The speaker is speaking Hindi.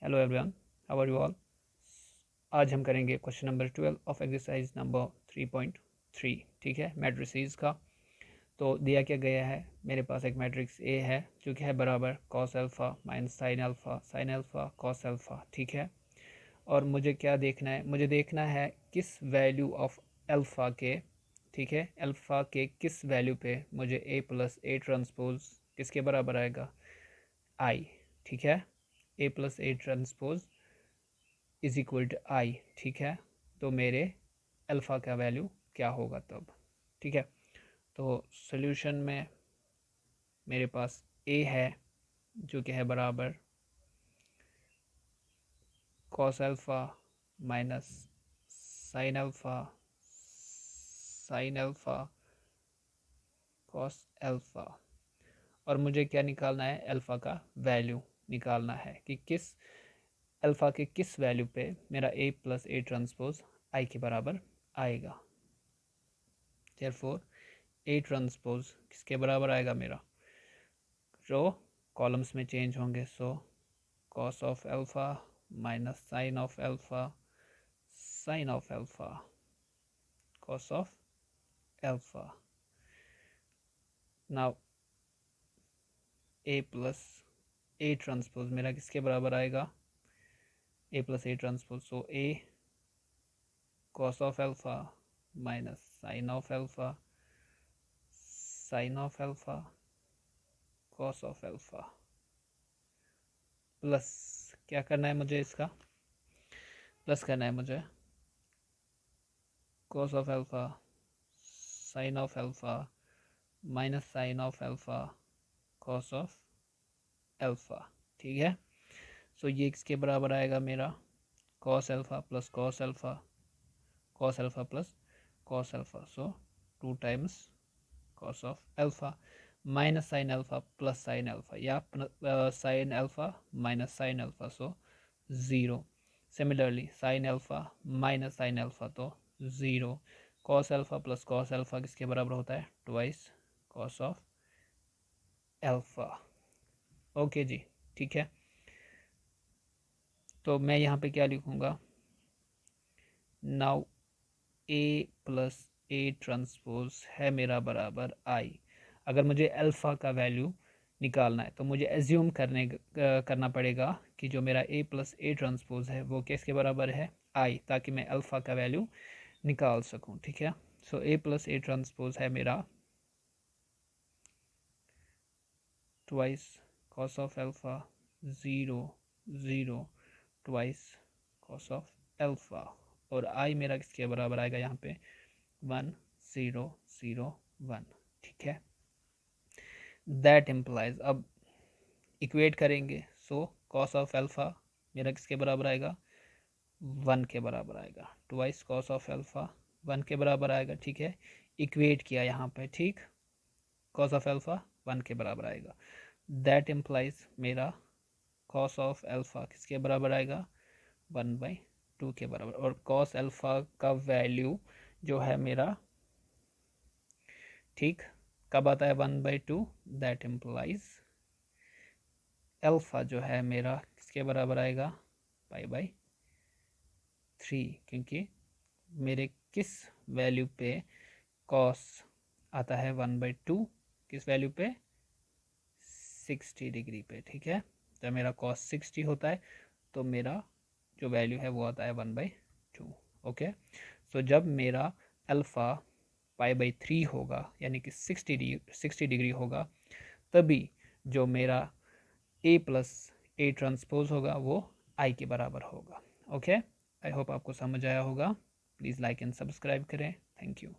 Hello everyone, how are you all. आज हम करेंगे question number 12 of exercise number 3.3। ठीक है, मैट्रिसेस का। तो दिया क्या गया है, मेरे पास एक मैट्रिक्स ए है जो कि है बराबर cos alpha minus sine alpha cos alpha. ठीक है, और मुझे क्या देखना है, मुझे देखना है किस वैल्यू ऑफ अल्फ़ा के, ठीक है, अल्फ़ा के किस वैल्यू पे मुझे ए प्लस ए ट्रांसपोज किसके बराबर आएगा, आई। ठीक है, A plus A transpose is equal to I. ठीक है, तो मेरे अल्फ़ा का वैल्यू क्या होगा तब। ठीक है, तो सॉल्यूशन में मेरे पास ए है जो कि है बराबर cos alpha minus sine alpha cos alpha, और मुझे क्या निकालना है, अल्फ़ा का वैल्यू निकालना है कि किस अल्फ़ा के किस वैल्यू पे मेरा ए प्लस ए ट्रांसपोज आई के बराबर आएगा। देयरफॉर ए ट्रांसपोज किसके बराबर आएगा मेरा, रो कॉलम्स में चेंज होंगे। So cos of alpha minus sine of alpha cos of alpha. Now A plus A transpose मेरा किसके बराबर आएगा, A plus A transpose. So A cos of alpha minus sine of alpha cos of alpha plus क्या करना है मुझे, इसका प्लस करना है मुझे cos of alpha sine of alpha minus sine of alpha cos of alpha. ठीक है, सो ये किसके बराबर आएगा मेरा, cos alpha plus cos alpha plus cos alpha. So 2 times cos of alpha minus sine alpha plus sine alpha, या sine alpha minus sine alpha, so 0। Similarly sine alpha minus sine alpha तो 0। Cos alpha plus cos alpha किसके बराबर होता है, twice cos of alpha. Okay जी, ठीक है, तो मैं यहाँ पे क्या लिखूँगा, now A plus A transpose है मेरा बराबर आई। अगर मुझे अल्फ़ा का वैल्यू निकालना है तो मुझे एज्यूम करना पड़ेगा कि जो मेरा ए प्लस ए ट्रांसपोज है वो किसके बराबर है, आई, ताकि मैं अल्फ़ा का वैल्यू निकाल सकूं। ठीक है, सो ए प्लस ए ट्रांसपोज है मेरा twice cos of alpha 0 twice cos of alpha, और आई मेरा किसके बराबर आएगा यहाँ पे 1001। ठीक है, दैट इम्प्लाइज, अब इक्वेट करेंगे। सो कॉस ऑफ अल्फ़ा मेरा किसके बराबर आएगा, 1 के बराबर आएगा। ट्वाइस कॉस ऑफ अल्फ़ा 1 के बराबर आएगा। ठीक है, इक्वेट किया यहाँ पे, ठीक, कॉस ऑफ अल्फ़ा 1 के बराबर आएगा। दैट इम्प्लाइज मेरा कॉस ऑफ अल्फ़ा किसके बराबर आएगा, 1/2 के बराबर, और कॉस अल्फ़ा का वैल्यू जो है मेरा, ठीक, कब आता है 1/2, दैट इम्प्लाइज अल्फ़ा जो है मेरा किसके बराबर आएगा, π/3, क्योंकि मेरे किस वैल्यू पे कॉस आता है 1/2, किस वैल्यू पे, 60 डिग्री पे। ठीक है, तो मेरा कॉस 60 होता है, तो मेरा जो वैल्यू है वो आता है 1/2। ओके, सो जब मेरा अल्फ़ा π/3 होगा यानी कि 60 डिग्री होगा, तभी जो मेरा ए प्लस ए ट्रांसपोज होगा वो आई के बराबर होगा। ओके, आई होप आपको समझ आया होगा। प्लीज़ लाइक एंड सब्सक्राइब करें। Thank you.